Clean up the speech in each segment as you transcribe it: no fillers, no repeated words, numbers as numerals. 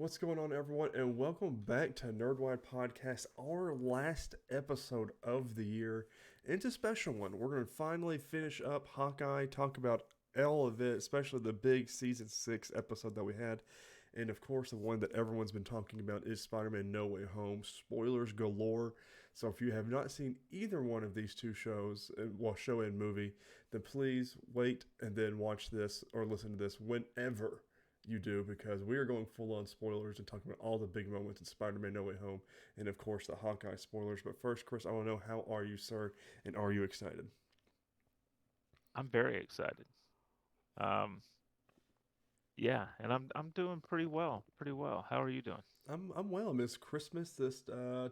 What's going on, everyone, and welcome back to Nerdwide Podcast, our last episode of the year. It's a special one. We're going to finally finish up Hawkeye, talk about all of it, especially the big season 6 episode that we had. And of course, the one that everyone's been talking about is Spider Man No Way Home. Spoilers galore. So if you have not seen either one of these two shows, well, show and movie, then please wait and then watch this or listen to this whenever you do, because we are going full on spoilers and talking about all the big moments in Spider-Man No Way Home, and of course the Hawkeye spoilers. But first, Chris, I want to know, how are you, sir, and are you excited? I'm very excited. Um, yeah, and I'm doing pretty well, pretty well. How are you doing? I'm well. I missed Christmas this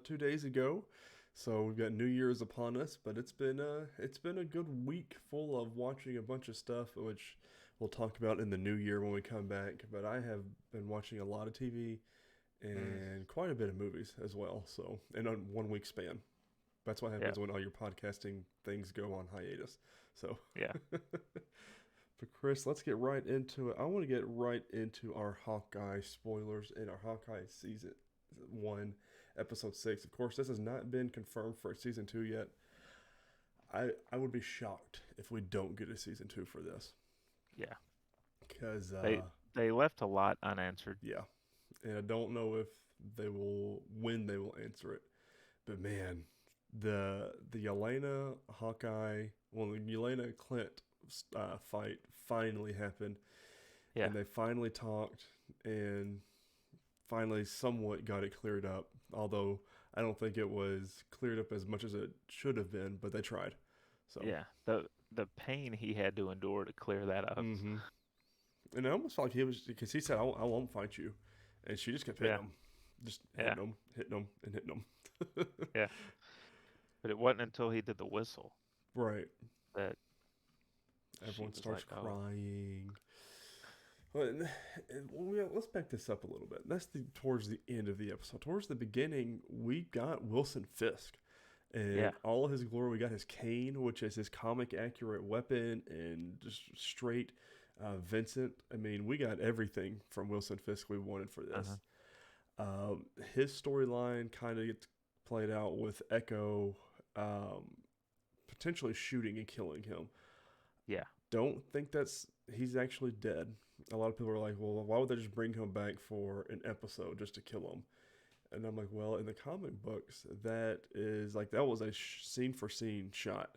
2 days ago, so we've got New Year's upon us. But it's been a good week full of watching a bunch of stuff, which we'll talk about in the new year when we come back. But I have been watching a lot of TV Mm, and quite a bit of movies as well. So, in a 1 week span. That's what yeah, happens when all your podcasting things go on hiatus. So, yeah, but Chris, let's get right into it. I want to get right into our Hawkeye spoilers in our Hawkeye season 1, episode 6. Of course, this has not been confirmed for season 2 yet. I would be shocked if we don't get a season 2 for this. yeah. Because, They they left a lot unanswered. yeah. And I don't know if when they will answer it. But man, the Yelena Hawkeye, well, the Yelena Clint fight finally happened, Yeah, and they finally talked and finally somewhat got it cleared up. Although I don't think it was cleared up as much as it should have been, but they tried. So, yeah. The pain he had to endure to clear that up. mm-hmm. And I almost felt like he was, because he said, I won't fight you," and she just kept hitting Yeah, him, just yeah, hitting him, and hitting him. yeah. But it wasn't until he did the whistle Right. that she Everyone was like, starts "Oh, crying. But let's back this up a little bit. That's towards the end of the episode. Towards the beginning, we got Wilson Fisk and yeah, all of his glory. We got his cane, which is his comic accurate weapon, and just straight Vincent. I mean, we got everything from Wilson Fisk we wanted for this. uh-huh, Um, his storyline kind of gets played out with Echo um, potentially shooting and killing him. yeah, Don't think he's actually dead. A lot of people are like, well, why would they just bring him back for an episode just to kill him? And I'm like, well, in the comic books, that was a scene for scene shot,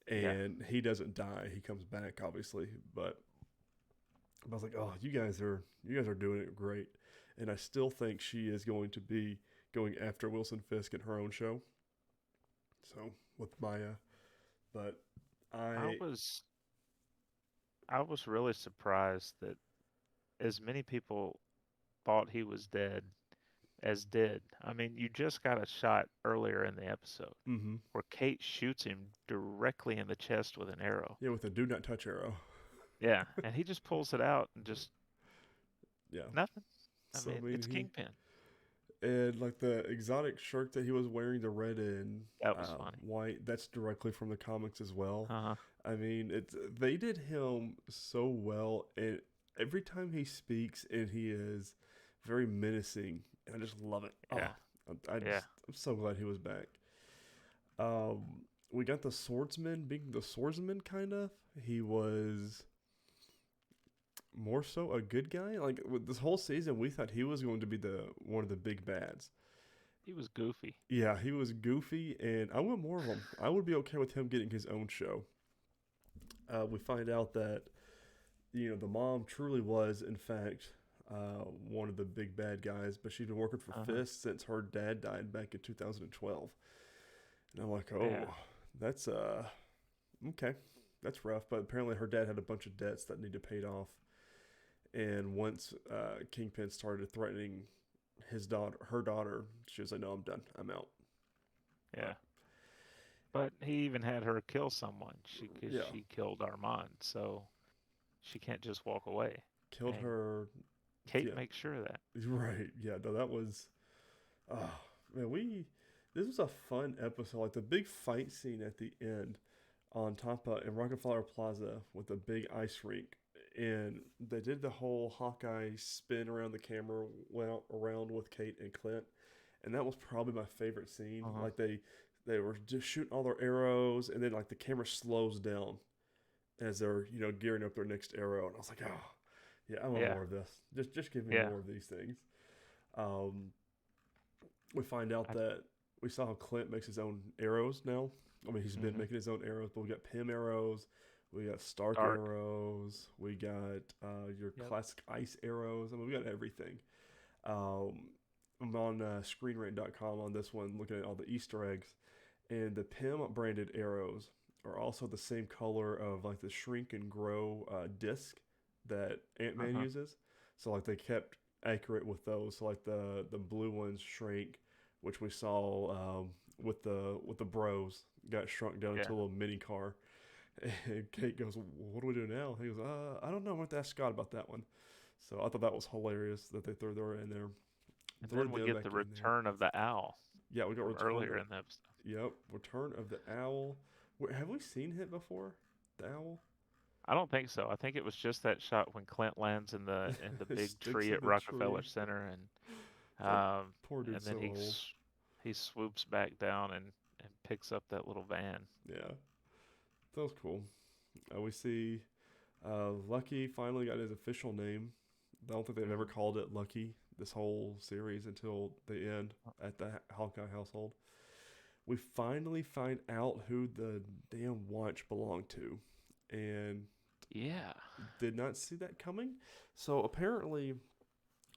yeah, and he doesn't die. He comes back, obviously, but I was like, oh, you guys are doing it great, and I still think she is going to be going after Wilson Fisk in her own show. So with Maya, but I I was I was really surprised that as many people thought he was dead as did. I mean, you just got a shot earlier in the episode mm-hmm. where Kate shoots him directly in the chest with an arrow. Yeah, with a do not touch arrow. Yeah, and he just pulls it out and just Yeah. nothing. I So I mean, mean it's he Kingpin. and like the exotic shirt that he was wearing, the red and That was funny. white, that's directly from the comics as well. Uh-huh. I mean, they did him so well, and every time he speaks, and he is very menacing, and I just love it. Oh, Yeah. Yeah. I'm so glad he was back. Um, we got the swordsman being the swordsman, kind of. He was more so a good guy. Like with this whole season, we thought he was going to be the one of the big bads. He was goofy. Yeah, he was goofy, and I want more of him. I would be okay with him getting his own show. We find out that the mom truly was, in fact, one of the big bad guys, but she'd been working for Uh-huh. Fisk since her dad died back in 2012. And I'm like, Yeah. oh, that's okay, that's rough. But apparently, her dad had a bunch of debts that needed paid off, and once Kingpin started threatening her daughter, she was like, "No, I'm done. I'm out." Yeah. But But he even had her kill someone. Because yeah, she killed Armand, so she can't just walk away. killed And her. Kate Yeah, makes sure of that. right. Yeah, no, that was. Oh man, this was a fun episode. Like the big fight scene at the end on top of in Rockefeller Plaza with the big ice rink and they did the whole Hawkeye spin around the camera, went around with Kate and Clint, and that was probably my favorite scene. Uh-huh. Like they were just shooting all their arrows, and then like the camera slows down as they're gearing up their next arrow, and I was like, oh yeah, I want Yeah. more of this. Just give me Yeah. more of these things. Um, we find out I, that we saw how Clint makes his own arrows now. I mean, he's been hmm making his own arrows, but we got Pym arrows, we got Stark Dark. arrows, we got your Yep. classic ice arrows. I mean, we got everything. I'm on ScreenRant.com on this one, looking at all the Easter eggs, and the Pym branded arrows are also the same color of like the shrink and grow disc that Ant-Man Uh-huh. uses. So like they kept accurate with those. So like the blue ones shrink, which we saw with the bros got shrunk down Yeah. into a little mini car. And Kate goes, "What do we do now?" He goes, I don't know. I'm going to ask Scott about that one." So I thought that was hilarious that they threw her in there. And Threw then we them get back the in there. return of the owl Yeah, we got from Return earlier of in the episode. Yep, Return of the Owl. Wait, have we seen him before? The owl? I don't think so. I think it was just that shot when Clint lands in the It big sticks tree in at the Rockefeller tree. Center, It's like, poor and dude's then so old. he swoops back down and picks up that little van. Yeah, that was cool. We see Lucky finally got his official name. I don't think they've ever Mhm. called it Lucky this whole series until the end at the Hawkeye household. We finally find out who the damn watch belonged to, and Yeah. did not see that coming. So apparently,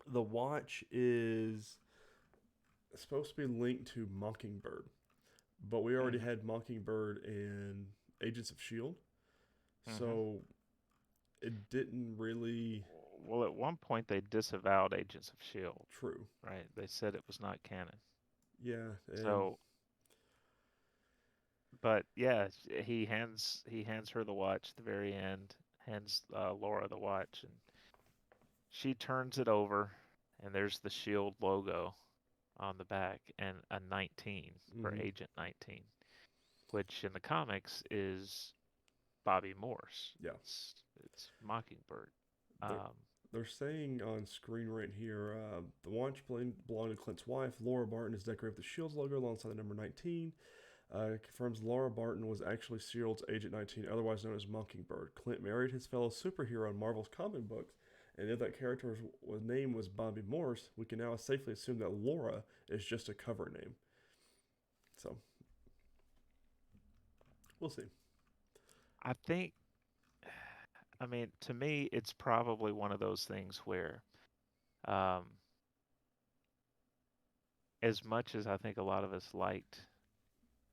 the watch is supposed to be linked to Mockingbird, but we already hmm had Mockingbird in Agents of Shield, hmm so it didn't really Well, at one point they disavowed Agents of Shield, true. right? They said it was not canon. Yeah, and So, but yeah, he hands her the watch at the very end, hands Laura the watch, and she turns it over, and there's the Shield logo on the back and a 19 for mm-hmm, Agent 19, which in the comics is Bobby Morse. yeah, It's Mockingbird. they're Um, they're saying on screen right here, the watch belonged to Clint's wife. Laura Barton is decorated with the Shield's logo alongside the number 19. Confirms Laura Barton was actually Shield's Agent 19, otherwise known as Mockingbird. Clint married his fellow superhero in Marvel's comic books, and if that character's name was Bobby Morse, we can now safely assume that Laura is just a cover name. So, we'll see. I think, I mean, to me, it's probably one of those things where, um, as much as I think a lot of us liked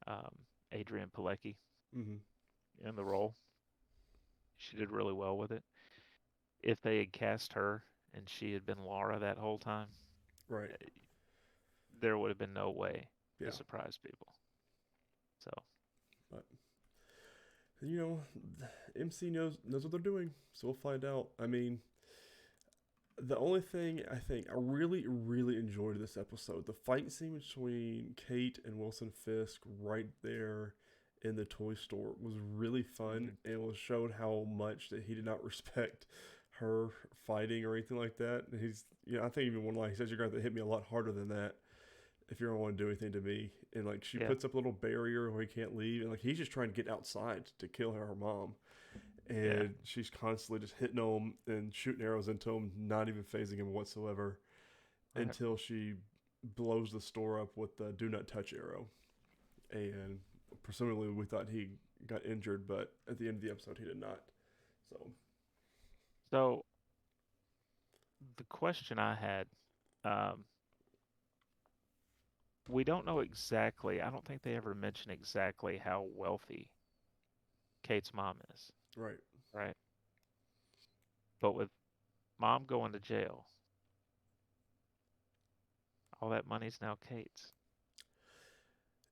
um, Adrienne Palicki Mm-hmm. in the role, she did really well with it. If they had cast her and she had been Laura that whole time, Right. eh, there would have been no way to Yeah. surprise people. So, But you know, MC knows what they're doing, so we'll find out. I mean, the only thing I think I really enjoyed this episode, the fight scene between Kate and Wilson Fisk right there in the toy store was really fun, mhm. and was showed how much that he did not respect her fighting or anything like that. And he's, I think even one line he says, "You're going to hit me a lot harder than that if you don't want to do anything to me." And like she Yeah, puts up a little barrier where he can't leave, and like he's just trying to get outside to kill her mom, yeah, and she's constantly just hitting him and shooting arrows into him, not even phasing him whatsoever, right. until she blows the store up with the "Do Not Touch" arrow. And presumably we thought he got injured, but at the end of the episode he did not. So So the question I had, um, we don't know exactly. I don't think they ever mention exactly how wealthy Kate's mom is, right, right? But with mom going to jail, all that money's now Kate's.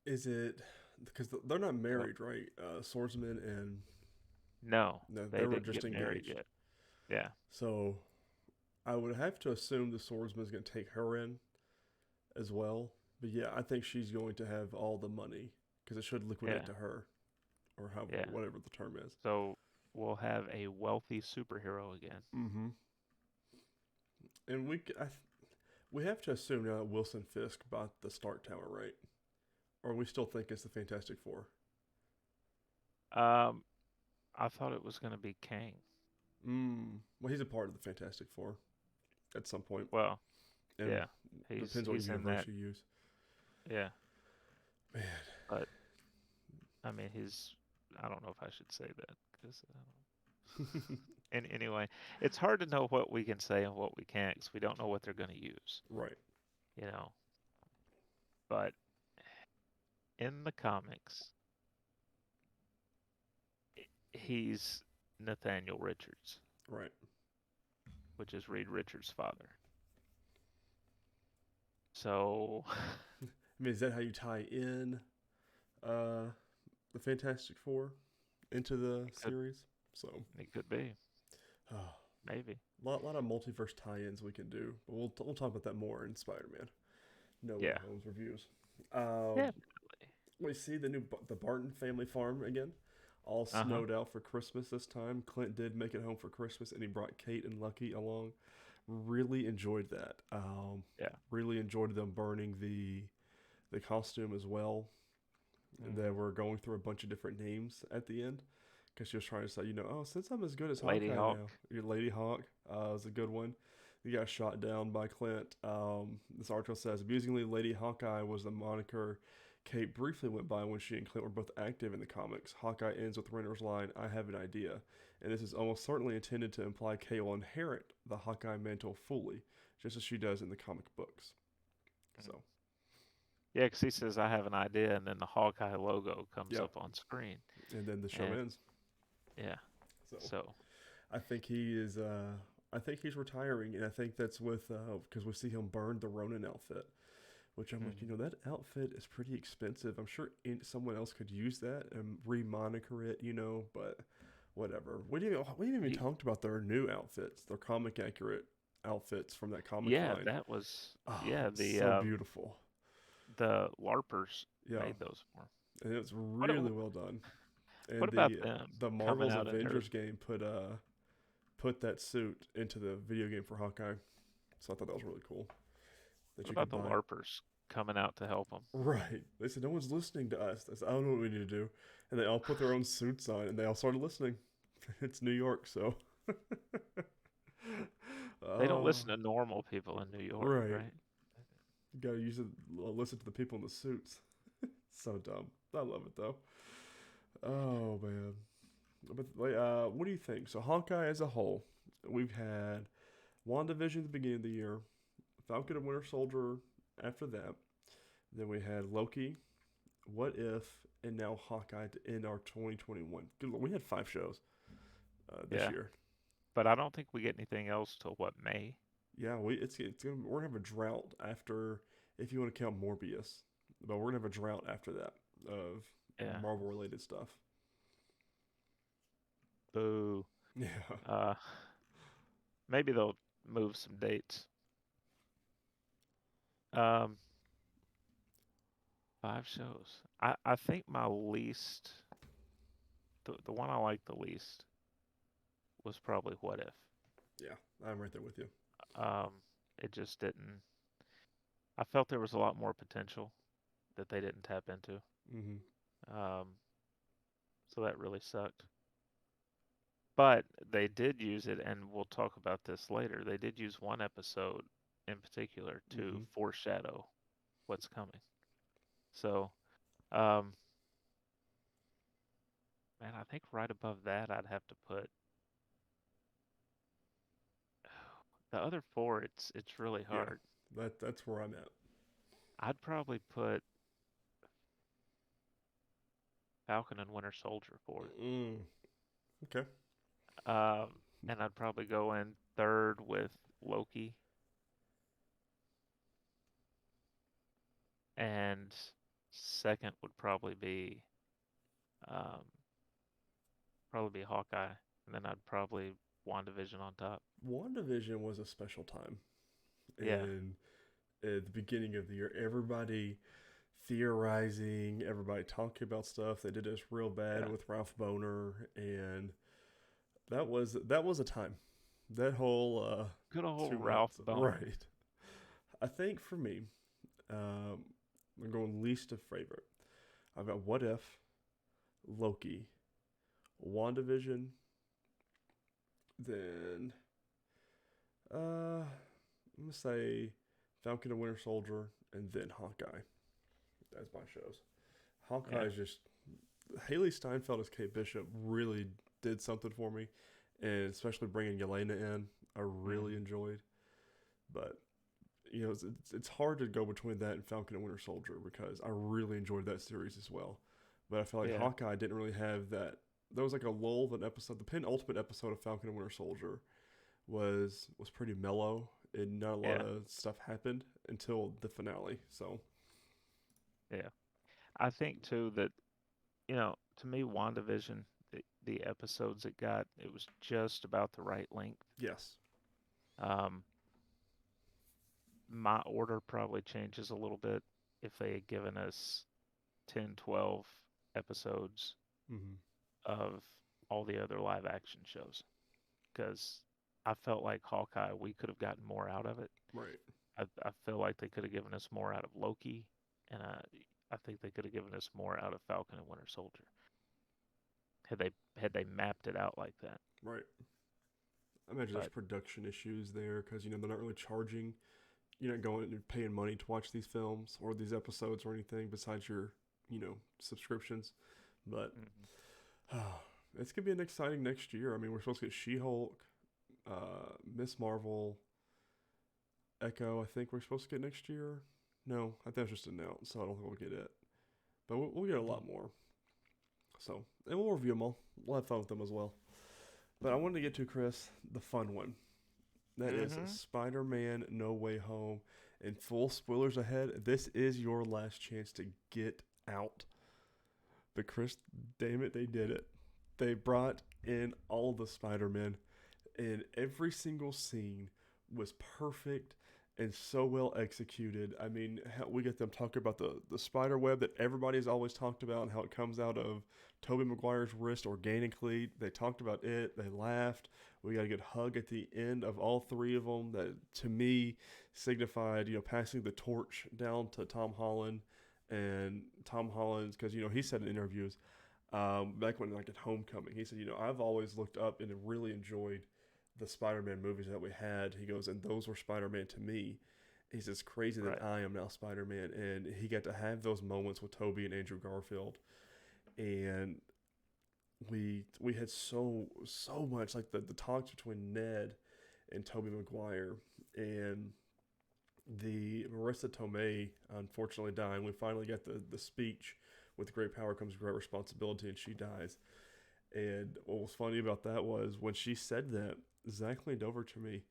is it because they're not So married, right? Swordsman and no, no, they they were didn't just get married engaged. yet. Yeah, So I would have to assume the swordsman is going to take her in as well. But yeah, I think she's going to have all the money because it should liquidate yeah, to her, or how yeah. whatever the term is. So we'll have a wealthy superhero again. Mm-hmm. And we have to assume now that Wilson Fisk bought the Stark Tower, right? Or we still think it's the Fantastic Four. Um, I thought it was going to be Kang. Well, he's a part of the Fantastic Four at some point, Well, and yeah, depends what he's in universe that. you use. Yeah, Man, but I mean, I don't know if I should say that because. And anyway, it's hard to know what we can say and what we can't because we don't know what they're going to use, right, you know. But in the comics, he's Nathaniel Richards, right. which is Reed Richards' father. So I mean, is that how you tie in uh, the Fantastic Four into the it could series? So, it could be oh, maybe. lot of multiverse tie-ins we can do, but we'll talk about that more in Spider-Man No Way Yeah, Home's reviews. Um, definitely. we see the Barton family farm again, all Uh-huh. snowed out for Christmas this time. Clint did make it home for Christmas, and he brought Kate and Lucky along. Really enjoyed that. Yeah. Really enjoyed them burning the costume as well. And they Hmm. were going through a bunch of different names at the end because she was trying to say, oh, since I'm as good as Lady Hawkeye Hawk. now, your Lady Hawk was a good one. He got shot down by Clint. This article says, amusingly, Lady Hawkeye was the moniker Kate briefly went by when she and Clint were both active in the comics. Hawkeye ends with Renner's line, I have an idea. And this is almost certainly intended to imply Kate will inherit the Hawkeye mantle fully, just as she does in the comic books. Mhm. So, Yeah, because he says I have an idea, and then the Hawkeye logo comes yeah. up on screen, And then the show and ends. yeah. So, So I think he is. I think he's retiring, and I think that's with because we see him burn the Ronin outfit, which I'm like, mhm. that outfit is pretty expensive. I'm sure someone else could use that and remoniker it, but whatever. We didn't even You, talked about their new outfits, their comic accurate outfits from that comic yeah, line. that was Oh, yeah so beautiful. the LARPers Yeah, made those for 'em. and it's What really well done. what And about the them the coming Marvel's out in Avengers game put that suit into the video game for Hawkeye. So I thought that was really cool that what you about could the buy it. LARPers coming out to help them? Right. They said no one's listening to us. I said, I don't know what we need to do. And they all put their own suits on and they all started listening. It's New York, so. They don't Oh, listen to normal people in New York, right. right? You gotta listen to the people in the suits. So dumb. I love it though. Oh man. But like, what do you think? So Hawkeye as a whole, we've had WandaVision at the beginning of the year, Falcon and Winter Soldier after that. Then we had Loki, What If, and now Hawkeye to end our 2021. Good Lord, we had 5 shows this Yeah, year. but I don't think we get anything else till what, May? Yeah, we're gonna have a drought after, if you want to count Morbius, but we're gonna have a drought after that of Yeah. Marvel related stuff. Boo. Yeah, Uh, maybe they'll move some dates. Um, 5 shows. I think my least, the one I liked the least was probably What If. yeah, I'm right there with you. Um, it just didn't. I felt there was a lot more potential that they didn't tap into. Hmm. Um, so that really sucked. But they did use it, and we'll talk about this later. They did use one episode in particular to Hmm. foreshadow what's coming. So, um, man, I think right above that, I'd have to put the other four. It's really Yeah, hard. that's where I'm at. I'd probably put Falcon and Winter Soldier fourth. Mm, okay. Um, and I'd probably go in third with Loki, and second would um, probably be Hawkeye, and then I'd probably WandaVision on top. WandaVision was a special time Yeah, in at the beginning of the year. Everybody theorizing, everybody talking about stuff. They did us real bad yeah, with Ralph Boner, and that was a time. That whole Good old 2 months, Ralph Boner. right? I think for me, um, I'm going least of favorite. I've got What If, Loki, WandaVision, then I'm gonna say Falcon and Winter Soldier, and then Hawkeye. That's my shows. Hawkeye Yeah. is just Haley Steinfeld as Kate Bishop really did something for me, and especially bringing Yelena in, I really Hmm. enjoyed. But it's hard to go between that and Falcon and Winter Soldier because I really enjoyed that series as well. But I feel like Yeah. Hawkeye didn't really have that. There was like a lull of an episode. The penultimate episode of Falcon and Winter Soldier was pretty mellow, and not a lot Yeah. of stuff happened until the finale. So Yeah. I think too that, to me, WandaVision, the episodes it got, it was just about the right length. yes, Um, my order probably changes a little bit if they had given us 10, 12 episodes mm-hmm. of all the other live action shows, because I felt like Hawkeye, we could have gotten more out of it. Right, I feel like they could have given us more out of Loki, and I think they could have given us more out of Falcon and Winter Soldier had they mapped it out like that. right. I imagine there's But production issues there because they're not really charging. You're not going and paying money to watch these films or these episodes or anything besides your subscriptions. But mhm. it's gonna be an exciting next year. I mean, we're supposed to get She-Hulk, Miss Marvel, Echo. I think we're supposed to get next year. No, I think it's just announced, so I don't think we'll get it. But we'll get a lot more. So, and we'll review them all. We'll have fun with them as well. But I wanted to get to Chris, the fun one. That is Mhm. Spider-Man: No Way Home. And full spoilers ahead. This is your last chance to get out. But Chris, damn it, they did it. They brought in all the Spider-Men, and every single scene was perfect and so well executed. I mean, we get them talking about the spider web that everybody's always talked about and how it comes out of Tobey Maguire's wrist organically. They talked about it. They laughed. We got a good hug at the end of all three of them that to me signified, passing the torch down to Tom Holland. And Tom Holland's, because, he said in interviews, back when like at Homecoming, he said, I've always looked up and really enjoyed the Spider-Man movies that we had. He goes, and those were Spider-Man to me. He says, crazy that Right. I am now Spider-Man, and he got to have those moments with Tobey and Andrew Garfield, and we had so much like the talks between Ned and Tobey Maguire, and the Marissa Tomei unfortunately dying. We finally got the speech with great power comes great responsibility, and she dies. And what was funny about that was when she said that, Zach leaned over to me.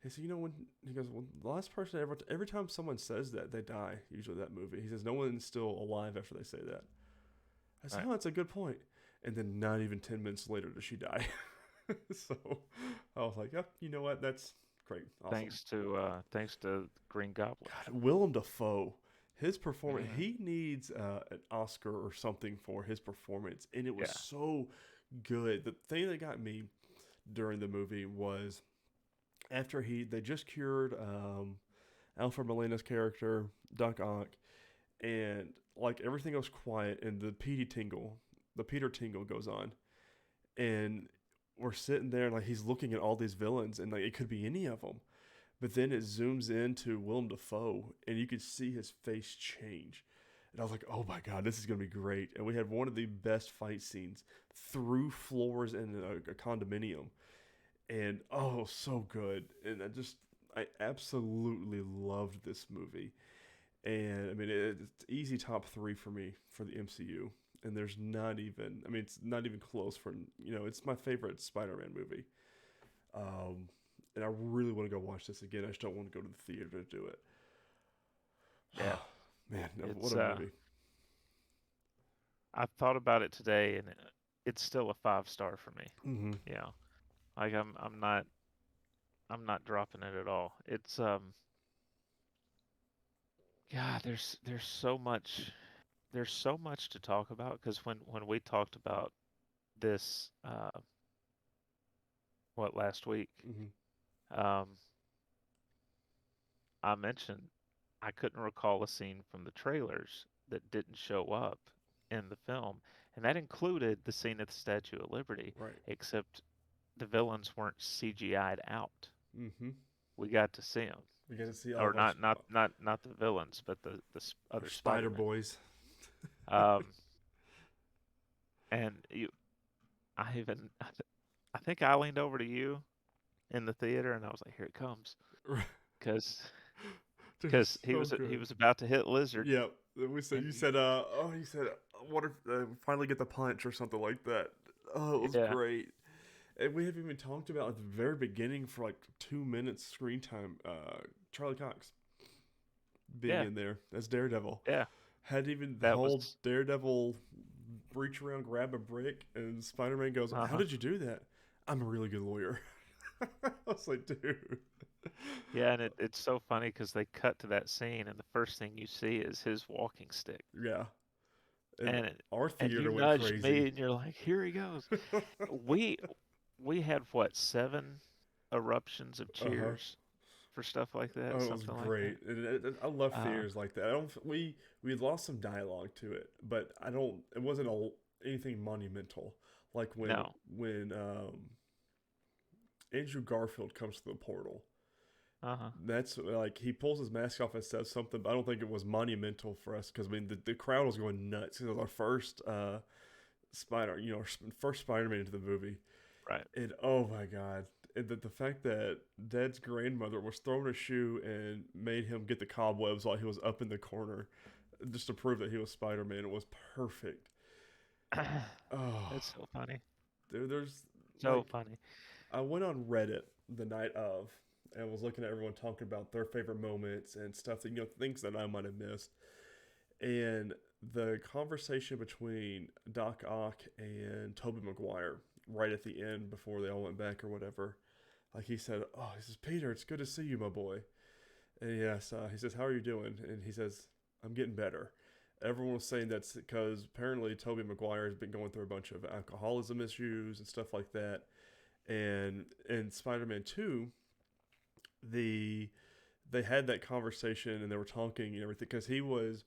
He said, when he goes, well, the last person ever, every time someone says that, they die, usually that movie. He says, no one's still alive after they say that. I said, Right. oh, that's a good point. And then not even 10 minutes later does she die. So I was like, yep, you know what? That's great. Awesome. Thanks to Green Goblin. God, Willem Dafoe, his performance, Hmm. he needs an Oscar or something for his performance. And it was Yeah. so good. The thing that got me during the movie was after they just cured Alfred Molina's character Doc Ock, and like everything goes quiet, and the Peter Tingle goes on, and we're sitting there and like he's looking at all these villains, and like it could be any of them, but then it zooms into Willem Dafoe, and you could see his face change. And I was like, oh my God, this is going to be great. And we had one of the best fight scenes through floors in a condominium and oh, so good. And I absolutely loved this movie. And I mean, it's easy top three for me for the MCU. And there's not even, I mean, it's not even close for, it's my favorite Spider Man movie. Um, and I really want to go watch this again. I just don't want to go to the theater to do it. Yeah. Man, no, what It's a movie. I thought about it today, and it's still a 5 star for me. Mm-hmm. Yeah. Like I'm not dropping it at all. It's God, there's so much to talk about, because when we talked about this what, last week, Hmm. um, I mentioned I couldn't recall a scene from the trailers that didn't show up in the film, and that included the scene at the Statue of Liberty, Right. except the villains weren't CGI'd out. Hmm. We got to see them, We get to see all or of our not the villains, but the our other Spider Spider-Men. Boys. Um, and I even, I think I leaned over to you in the theater, and I was like, "Here it comes," because They're because so he good. was about to hit Lizard, Yep. We said and you said oh you said what if we finally get the punch or something like that. Oh, it was yeah, great. And we haven't even talked about at the very beginning for like 2 minutes screen time. Charlie Cox being yeah, in there as Daredevil yeah, had even the that whole was, Daredevil reach around, grab a brick, and Spider Man goes, "How uh-huh. did you do that?" I'm a really good lawyer. I was like, dude. Yeah, and it's so funny because they cut to that scene, and the first thing you see is his walking stick, Yeah. And and our and you theater went nudged crazy. me, and you're like, "Here he goes." We we had what, 7 eruptions of Uh huh. cheers for stuff like that, Oh, it was something like that. great. I love Uh, theaters like that. I don't. We lost some dialogue to it, but I don't. It wasn't anything monumental. Like no, when Andrew Garfield comes to the portal. uh-huh, That's like he pulls his mask off and says something, but I don't think it was monumental for us because I mean the crowd was going nuts. It was our first first Spider-Man into the movie, right. and oh my god, and the fact that Dad's grandmother was throwing a shoe and made him get the cobwebs while he was up in the corner, just to prove that he was Spider-Man. It was perfect. Oh, It's so funny, there's so like funny. I went on Reddit the night of and was looking at everyone talking about their favorite moments and stuff that things that I might have missed. And the conversation between Doc Ock and Tobey Maguire right at the end before they all went back or whatever. Like he said, "Oh, he says Peter, it's good to see you, my boy." And yes, he says, "How are you doing?" And he says, "I'm getting better." Everyone was saying that's because apparently Tobey Maguire has been going through a bunch of alcoholism issues and stuff like that. And in Spider-Man 2, the they had that conversation and they were talking and everything because he was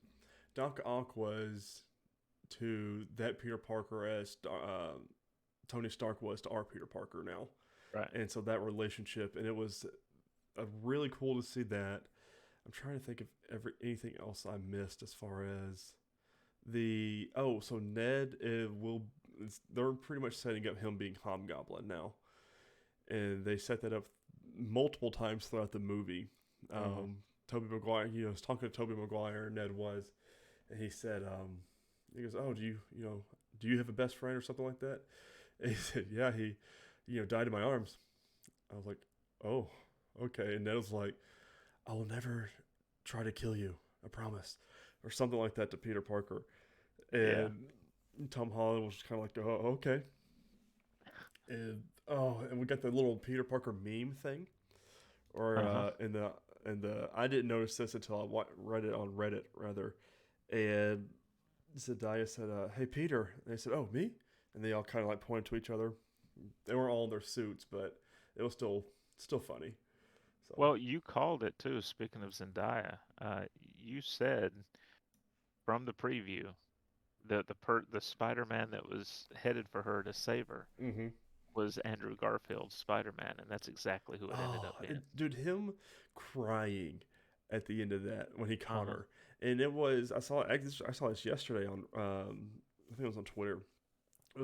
Doc Ock was to that Peter Parker as Tony Stark was to our Peter Parker now, Right. and so that relationship and it was really cool to see that. I'm trying to think of anything else I missed as far as so Ned they're pretty much setting up him being Hobgoblin now, and they set that up multiple times throughout the movie. Hmm. Toby Maguire, was talking to Toby Maguire, Ned was, and he said, he goes, "Oh, do you have a best friend or something like that?" And he said, "Yeah, he, died in my arms." I was like, "Oh, okay." And Ned was like, "I will never try to kill you, I promise," or something like that to Peter Parker. Yeah. And Tom Holland was kind of like, "Oh, okay." And we got the little Peter Parker meme thing, or Uh-huh. in the I didn't notice this until I read it on Reddit rather, and Zendaya said, "Hey Peter," and they said, "Oh me," and they all kind of like pointed to each other. They weren't all in their suits, but it was still funny. So Well, you called it too. Speaking of Zendaya, you said from the preview the Spider-Man that was headed for her to save her mm-hmm. was Andrew Garfield's Spider-Man, and that's exactly who it ended up being. Dude, him crying at the end of that when he caught Uh-huh. her, and it was I saw this yesterday on I think it was on Twitter.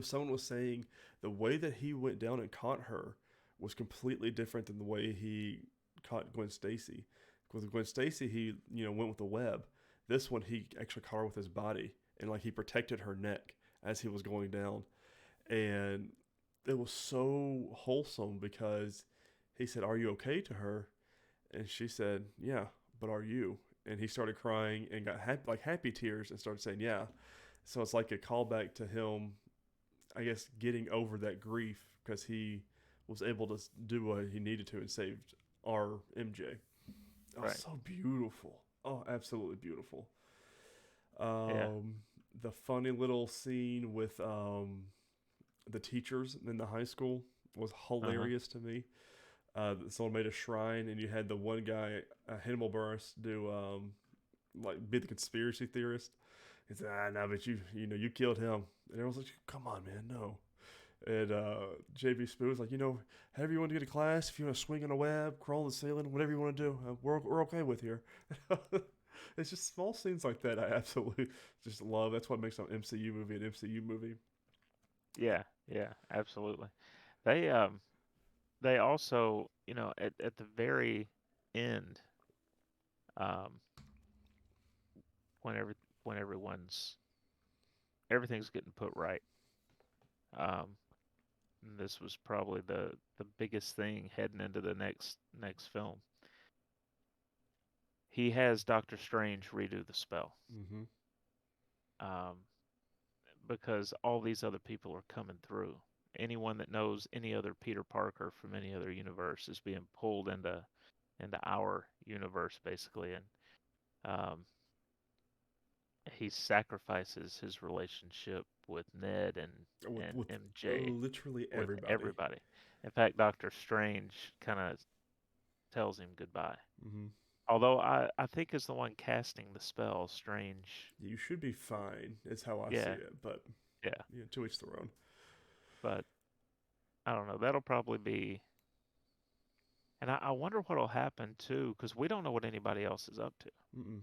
Someone was saying the way that he went down and caught her was completely different than the way he caught Gwen Stacy. With Gwen Stacy, he went with the web. This one, he actually caught her with his body, and like he protected her neck as he was going down, and it was so wholesome because he said, "Are you okay?" to her, and she said, "Yeah, but are you?" And he started crying and got happy tears and started saying, "Yeah." So it's like a callback to him, I guess, getting over that grief because he was able to do what he needed to and saved our MJ. Oh, Right. so beautiful. Oh, absolutely beautiful. Yeah. Um, the funny little scene with the teachers in the high school was Uh-huh. hilarious to me. Someone made a shrine, and you had the one guy, Hannibal Buress, do like be the conspiracy theorist. He said, "Ah, no, but you killed him," and everyone's like, "Come on, man, no." And JB Spoon's like, however you want to get to class, if you want to swing on a web, crawl on the ceiling, whatever you want to do, we're okay with here. It's just small scenes like that I absolutely just love. That's what makes an MCU movie an MCU movie. Yeah, yeah, absolutely. They um they also, at the very end, um, when when everything's getting put right. Um, and this was probably the biggest thing heading into the next film. He has Doctor Strange redo the spell. Mm-hmm. Um, because all these other people are coming through. Anyone that knows any other Peter Parker from any other universe is being pulled into our universe basically, and um, he sacrifices his relationship with Ned and With MJ literally with everybody. everybody. In fact, Doctor Strange kind of tells him goodbye. Mm-hmm. Although I think is the one casting the spell, Strange. You should be fine, is how I see Yeah, it, but yeah. to each their own. But I don't know. That'll probably be. And I wonder what'll happen too, because we don't know what anybody else is up to. Mm-mm.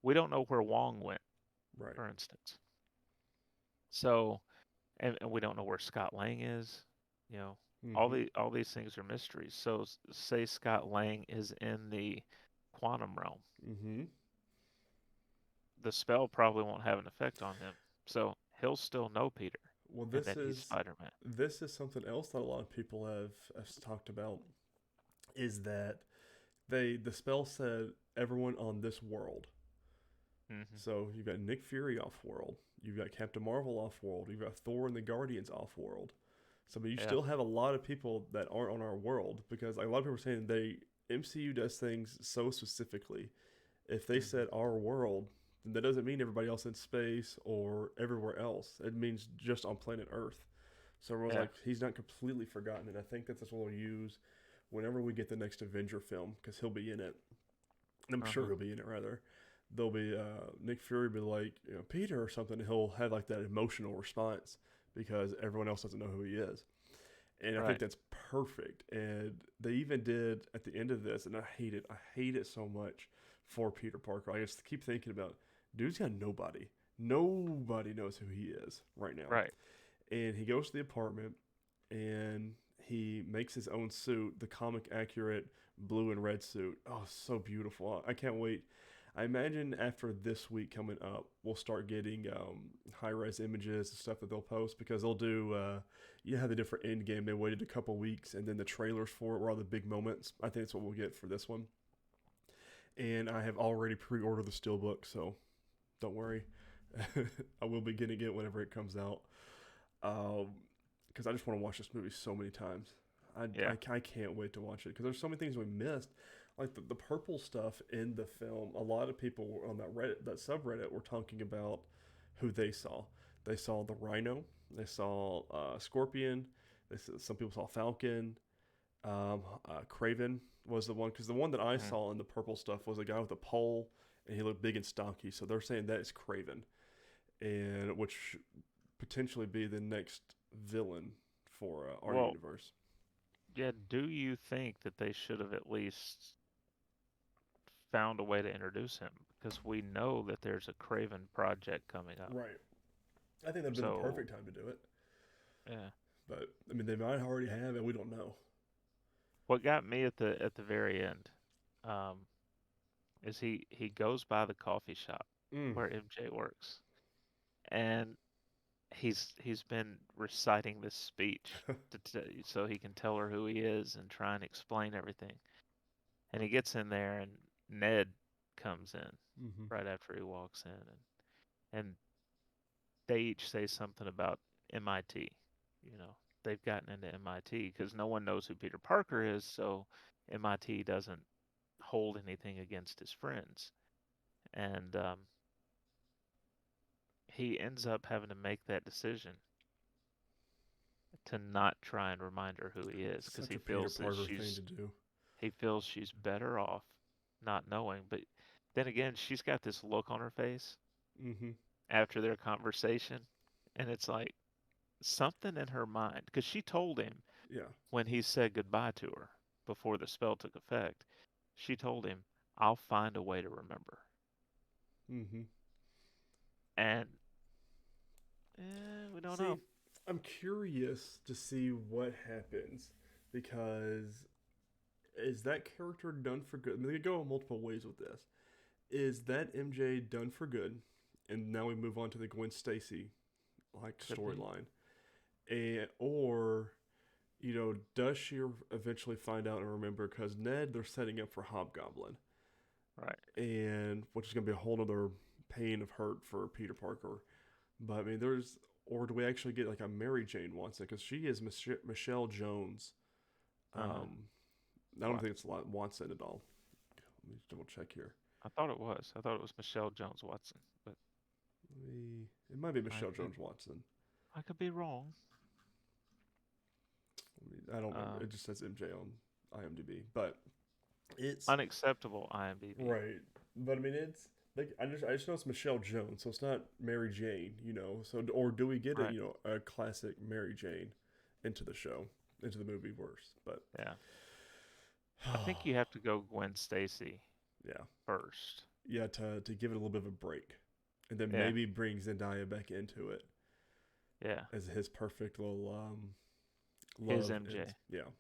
We don't know where Wong went, Right. for instance. So, and we don't know where Scott Lang is. You know, Mm-hmm. all these things are mysteries. So, say Scott Lang is in the quantum realm, Mm-hmm. the spell probably won't have an effect on him. So he'll still know Peter, Well, and that he's Spider-Man. this is something else that a lot of people have talked about is that the spell said everyone on this world. Hmm. So you've got Nick Fury off world, you've got Captain Marvel off world, you've got Thor and the Guardians off world. So but you Yeah. still have a lot of people that aren't on our world because like, a lot of people are saying they MCU does things so specifically. If they Hmm. said our world, then that doesn't mean everybody else in space or everywhere else. It means just on planet Earth. So everyone's Yeah. like, he's not completely forgotten, and I think that's what we'll use whenever we get the next Avenger film because he'll be in it. And I'm sure Uh-huh. he'll be in it rather. There'll be Nick Fury be like Peter or something. And he'll have like that emotional response because everyone else doesn't know who he is, and I think Right. that's perfect. And they even did at the end of this, and I hate it. I hate it so much for Peter Parker. I just keep thinking about, dude's got nobody. Nobody knows who he is right now. Right. And he goes to the apartment and he makes his own suit, the comic accurate blue and red suit. Oh, so beautiful. I can't wait. I imagine after this week coming up, we'll start getting high res images and stuff that they'll post because they'll do, you have the different end game. They waited a couple weeks and then the trailers for it were all the big moments. I think that's what we'll get for this one. And I have already pre ordered the steelbook, so don't worry. I will be getting it whenever it comes out. Because I just want to watch this movie so many times. Yeah. I can't wait to watch it because there's so many things we missed. Like the purple stuff in the film, a lot of people on that subreddit were talking about who they saw. They saw the Rhino, they saw Scorpion, some people saw Falcon. Craven was the one because the one that I Hmm. saw in the purple stuff was a guy with a pole and he looked big and stocky. So they're saying that is Craven, and which potentially be the next villain for our Well, universe. yeah. Do you think that they should have at least found a way to introduce him? Because we know that there's a Craven project coming up. Right. I think that'd been the So, perfect time to do it. yeah. But I mean, they might already have it. We don't know. What got me at the very end, um, is he goes by the coffee shop Mm. where MJ works, and he's been reciting this speech so he can tell her who he is and try and explain everything. And he gets in there, and Ned comes in Mm-hmm. right after he walks in, and they each say something about MIT. You know, they've gotten into MIT because no one knows who Peter Parker is, so MIT doesn't hold anything against his friends. And he ends up having to make that decision to not try and remind her who he is because Such a Peter Parker thing to do. he feels she's better off not knowing. But then again, she's got this look on her face Mm-hmm. after their conversation, and it's like something in her mind because she told him Yeah. when he said goodbye to her before the spell took effect. She told him, "I'll find a way to remember." Mm-hmm. And we don't See, know. I'm curious to see what happens because is that character done for good? I mean, they could go multiple ways with this. Is that MJ done for good? And now we move on to the Gwen Stacy like Could be. storyline, and or does she eventually find out and remember? Because Ned, they're setting up for Hobgoblin, Right. and which is going to be a whole other pain of hurt for Peter Parker. But I mean, or do we actually get like a Mary Jane Watson? Because she is Michelle Jones. Uh-huh. I don't What? think it's Watson at all. Let me double check here. I thought it was. I thought it was Michelle Jones Watson, but It might be I Michelle could Jones Watson. I could be wrong. I don't remember. It just says MJ on IMDb, but it's Unacceptable IMDb. right. But I mean, it's like I just know it's Michelle Jones, so it's not Mary Jane, So or do we get Right. a classic Mary Jane into the show, into the movie? Worse, but Yeah. I think you have to go Gwen Stacy yeah, first. yeah, to give it a little bit of a break, and then Yeah. maybe bring Zendaya back into it Yeah. as his perfect little His love. MJ. Yeah,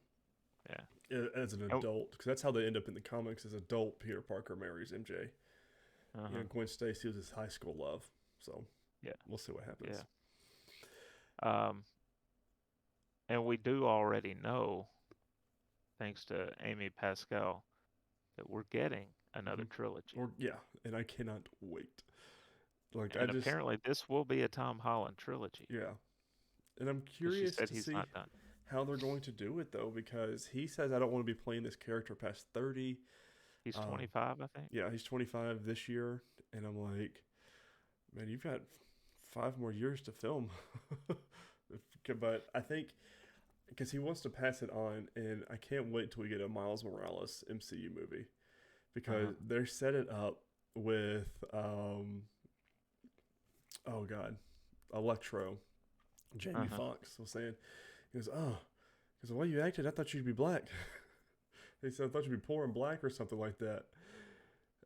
Yeah. as an Oh, adult, because that's how they end up in the comics. As adult, Peter Parker marries MJ. uh-huh. Gwen Stacy was his high school love. So Yeah. we'll see what happens. Yeah. And we do already know, thanks to Amy Pascal, that we're getting another Mhm. trilogy. Or yeah, and I cannot wait. Like I And just apparently this will be a Tom Holland trilogy yeah, and I'm because she curious said to he's see not done. how they're going to do it though, because he says I don't want to be playing this character past 30. He's Um, 25, I think. yeah, he's 25 this year, and I'm like, man, you've got 5 more years to film. But I think because he wants to pass it on, and I can't wait till we get a Miles Morales MCU movie because Uh-huh. they set it up with oh god, Electro. Jamie Uh-huh. Foxx was saying, he goes, oh, because the way you acted, I thought you'd be black. He said, I thought you'd be poor and black or something like that.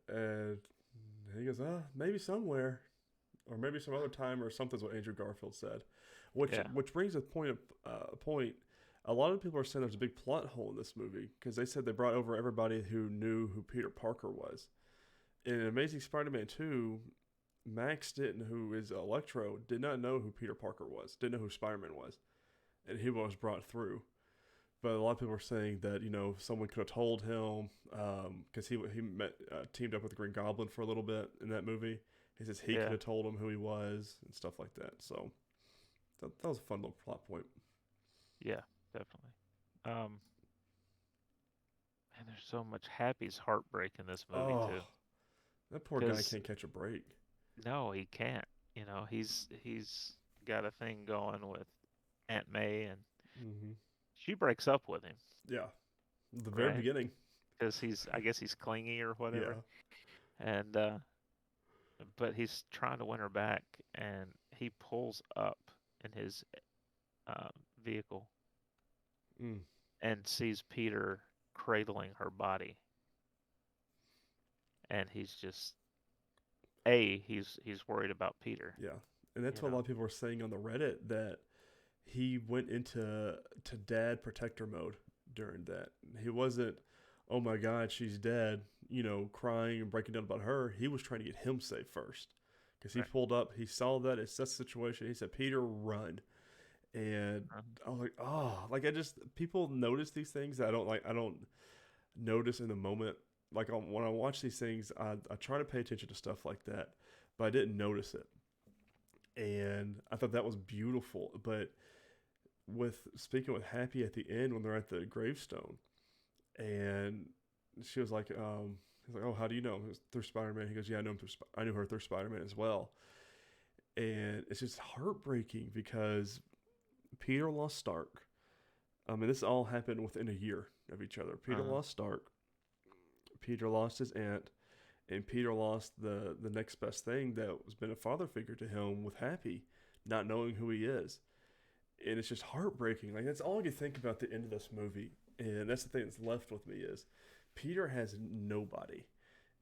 And he goes, maybe somewhere, or maybe some other time, or something's what Andrew Garfield said. Yeah. Which brings a point. A lot of people are saying there's a big plot hole in this movie because they said they brought over everybody who knew who Peter Parker was. In Amazing Spider-Man 2, Max didn't, who is Electro, did not know who Peter Parker was, didn't know who Spider-Man was, and he was brought through. But a lot of people are saying that someone could have told him because teamed up with the Green Goblin for a little bit in that movie. He says he could Yeah. have told him who he was and stuff like that. So that was a fun little plot point. Yeah, definitely. Um, and there's so much Happy's heartbreak in this movie Oh, too. that poor guy Because can't catch a break. no, he can't. He's got a thing going with Aunt May, and Mm-hmm. she breaks up with him, Yeah, the very right? beginning. Because I guess he's clingy or whatever, Yeah. and but he's trying to win her back, and he pulls up in his uh, vehicle Mm. and sees Peter cradling her body, and he's just he's worried about Peter, Yeah, and that's you what a lot know. of people are saying on the Reddit that he went into dad protector mode during that. He wasn't, oh my God, she's dead, crying and breaking down about her. He was trying to get him safe first because he Right. pulled up, he saw that, assessed the situation. He said, Peter, run. And Uh, I was like, oh, like people notice these things that I don't notice in the moment. Like when I watch these things, I try to pay attention to stuff like that, but I didn't notice it. And I thought that was beautiful. But with speaking with Happy at the end when they're at the gravestone, and she was like, he's like, oh, how do you know? It was through Spider Man. He goes, yeah, I know him through. I knew her through Spider Man as well. And it's just heartbreaking because Peter lost Stark. I mean, this all happened within a year of each other. Peter Uh-huh. lost Stark. Peter lost his aunt, and Peter lost the next best thing that was been a father figure to him with Happy, not knowing who he is, and it's just heartbreaking. Like that's all I can think about the end of this movie, and that's the thing that's left with me is Peter has nobody,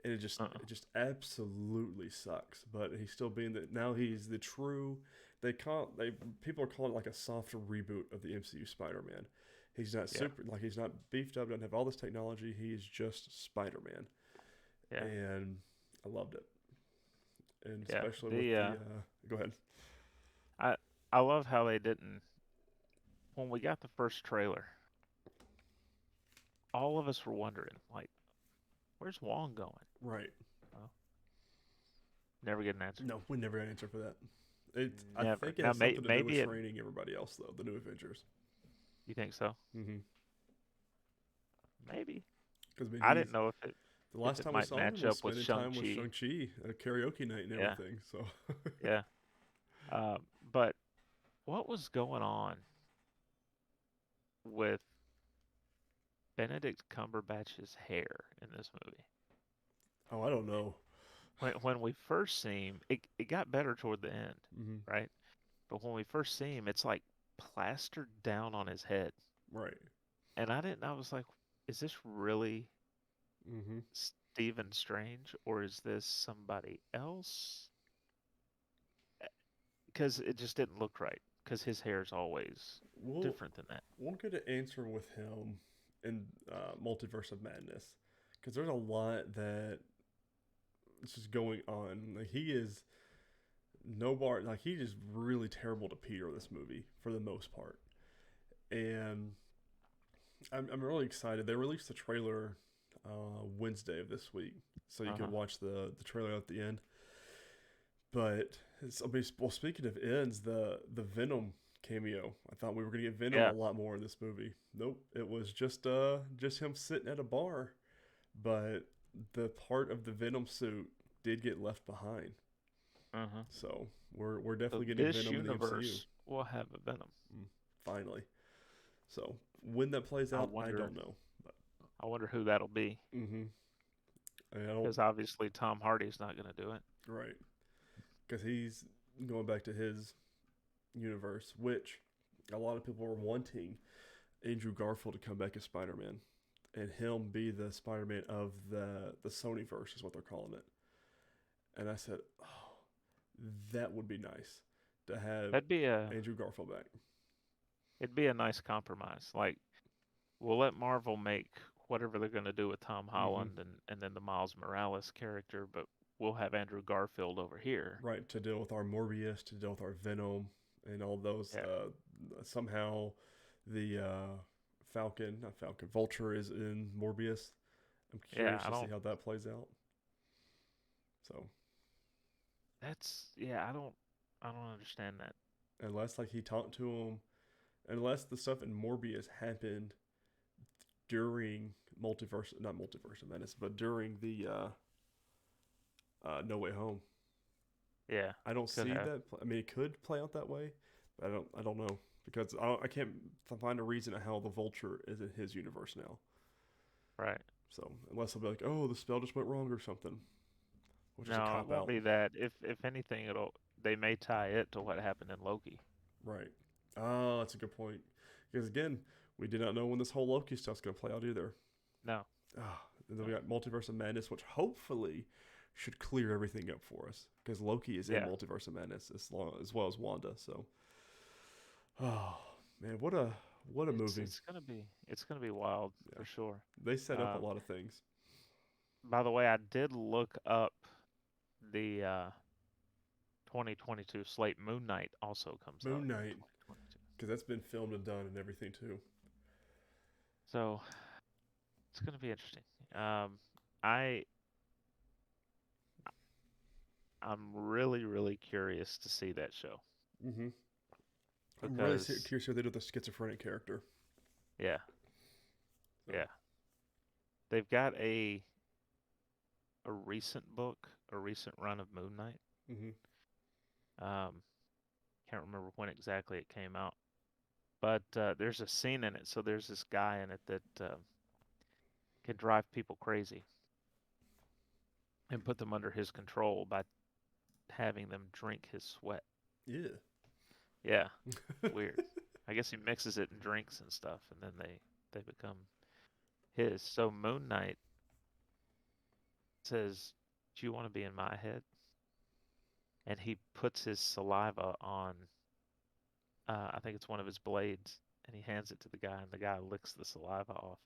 and Uh-uh. it just absolutely sucks. But he's still being the now he's the true. They people are calling it like a soft reboot of the MCU Spider-Man. He's not Yeah. super like he's not beefed up, doesn't have all this technology. He is just Spider-Man, Yeah. and I loved it, and Yeah. especially with The the go ahead. I I love how they didn't when we got the first trailer, all of us were wondering, like, where's Wong going? Right. Well, never get an answer. No, we never got an answer for that. I Never. think it Now, has something to do with maybe it. training everybody else though. The new Avengers. You think so? Mm-hmm. Maybe. Because I mean, I didn't know the if last it time we might saw him match was up with spending time with Shang-Chi. Shang-Chi at a karaoke night and Yeah. everything. So Yeah. But what was going on with Benedict Cumberbatch's hair in this movie? oh, I don't know. When we first see him, it got better toward the end, Mm-hmm. right? But when we first see him, it's like plastered down on his head. Right. And I was like, is this really Mm-hmm. Stephen Strange or is this somebody else? Because it just didn't look right. Because his hair's always We'll different than that. we'll get an answer with him in Multiverse of Madness because there's a lot that is just going on. Like he is no bar. Like he is really terrible to Peter in this movie for the most part, and I'm really excited. They released the trailer Wednesday of this week, so you Uh-huh. can watch the trailer at the end. But I mean, well, speaking of ends, the Venom cameo. I thought we were gonna get Venom a Yeah. lot more in this movie. Nope, it was just him sitting at a bar. But the part of the Venom suit did get left behind. Uh-huh. So we're So definitely getting this Venom in the MCU. universe will have a Venom. Mm, finally. So when that plays I out, I wonder don't know. But I wonder who that'll be. mm-hmm. I don't Because obviously Tom Hardy's not going to do it. right because he's going back to his universe, which a lot of people were wanting Andrew Garfield to come back as Spider Man and him be the Spider Man of the Sony verse is what they're calling it. And I said, oh, that would be nice to have That'd be a Andrew Garfield back. it'd be a nice compromise. Like we'll let Marvel make whatever they're going to do with Tom Mm-hmm. Holland and then the Miles Morales character, but we'll have Andrew Garfield over here. Right, to deal with our Morbius, to deal with our Venom, and all those. Yeah. Somehow, the Falcon, not Falcon, Vulture is in Morbius. I'm Yeah, curious to see how that plays out. So, I don't understand that. unless like he talked to him, unless the stuff in Morbius happened during not multiverse of madness, but during the No Way Home. Yeah, I don't could see have. that. I mean, it could play out that way, but I don't know because I can't find a reason how the Vulture is in his universe now. Right. So unless I'll be like, oh, the spell just went wrong or something, which is a No, it cop won't out, be that. If anything, it'll they may tie it to what happened in Loki. right? Oh, that's a good point. Because again, we did not know when this whole Loki stuff's going to play out either. No, Ah, and then no. we got Multiverse of Madness, which hopefully should clear everything up for us because Loki is in Yeah, Multiverse of Madness as well as Wanda. So, oh man, what a movie! it's gonna be wild Yeah, for sure. they set up a Um, lot of things. by the way, I did look up the 2022 slate. Moon Knight also comes out Moon in Knight, 2022. because that's been filmed and done and everything too. So it's gonna be interesting. Um, I I'm really curious to see that show Mm-hmm. I'm really because curious what they do with the schizophrenic character. yeah, So, yeah, they've got a recent book, a recent run of Moon Knight. mm-hmm. Um, can't remember when exactly it came out, But there's a scene in it. So there's this guy in it that can drive people crazy and put them under his control by having them drink his sweat. Yeah. Yeah, weird. I guess he mixes it in drinks and stuff, and then they become his. So Moon Knight says, "Do you want to be in my head?" And he puts his saliva on, I think it's one of his blades, and he hands it to the guy, and the guy licks the saliva off,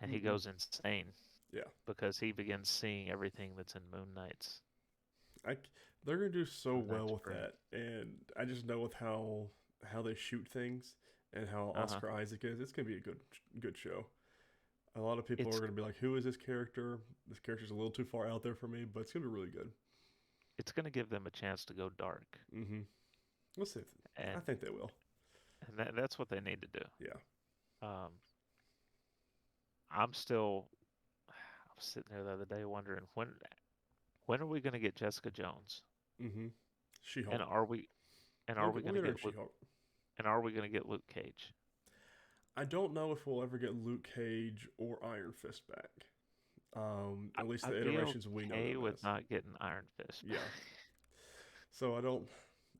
and he Mm-mm. goes insane Yeah. because he begins seeing everything that's in Moon Knight's I, they're gonna do so Moon well Knight's with brain. that, and I just know with how they shoot things and how Uh-huh. Oscar Isaac is, it's gonna be a good show. A lot of people are It's gonna be like, "Who is this character? This character's a little too far out there for me," but it's gonna be really good. it's going to give them a chance to go dark, Mm-hmm. Let's see. I and think they will. that's what they need to do. Yeah. Um, I'm still I was sitting there the other day wondering when are we going to get Jessica Jones? Mm-hmm. She And Hulk. are we and are we We'll going to get her in get She Luke Hulk. and are we going to get Luke Cage? I don't know if we'll ever get Luke Cage or Iron Fist back. At least the I'd be iterations we know okay them with as. not getting Iron Fist back. Yeah. So I don't.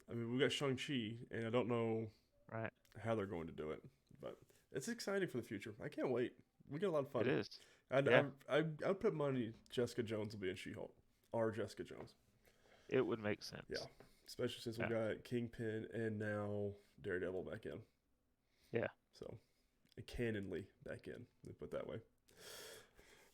I mean, we got Shang Chi, and I don't know Right? how they're going to do it, but it's exciting for the future. I can't wait. We get a lot of It fun. is. I'd Yeah, I'd, I'd put money Jessica Jones will be in She Hulk or Jessica Jones. it would make Yeah, sense. especially since we Yeah. got Kingpin and now Daredevil back in. Yeah. So, canonly back in. Let me put it that way.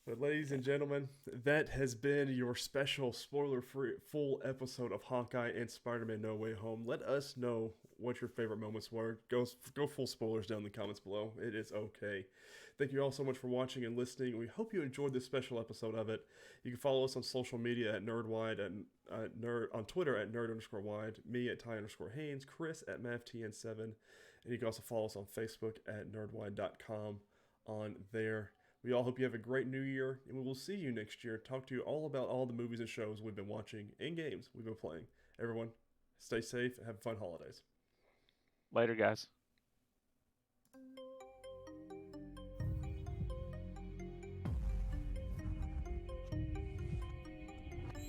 But, ladies and gentlemen, that has been your special spoiler free full episode of Hawkeye and Spider Man No Way Home. Let us know what your favorite moments were. Go full spoilers down in the comments below. It is okay. Thank you all so much for watching and listening. We hope you enjoyed this special episode of it. You can follow us on social media at Nerdwide and on Twitter at nerd_wide, me at Ty_Haynes, Chris at MavTN7, and you can also follow us on Facebook at nerdwide.com on there. We all hope you have a great new year, and we will see you next year. Talk to you all about all the movies and shows we've been watching and games we've been playing. Everyone, stay safe and have fun holidays. Later, guys.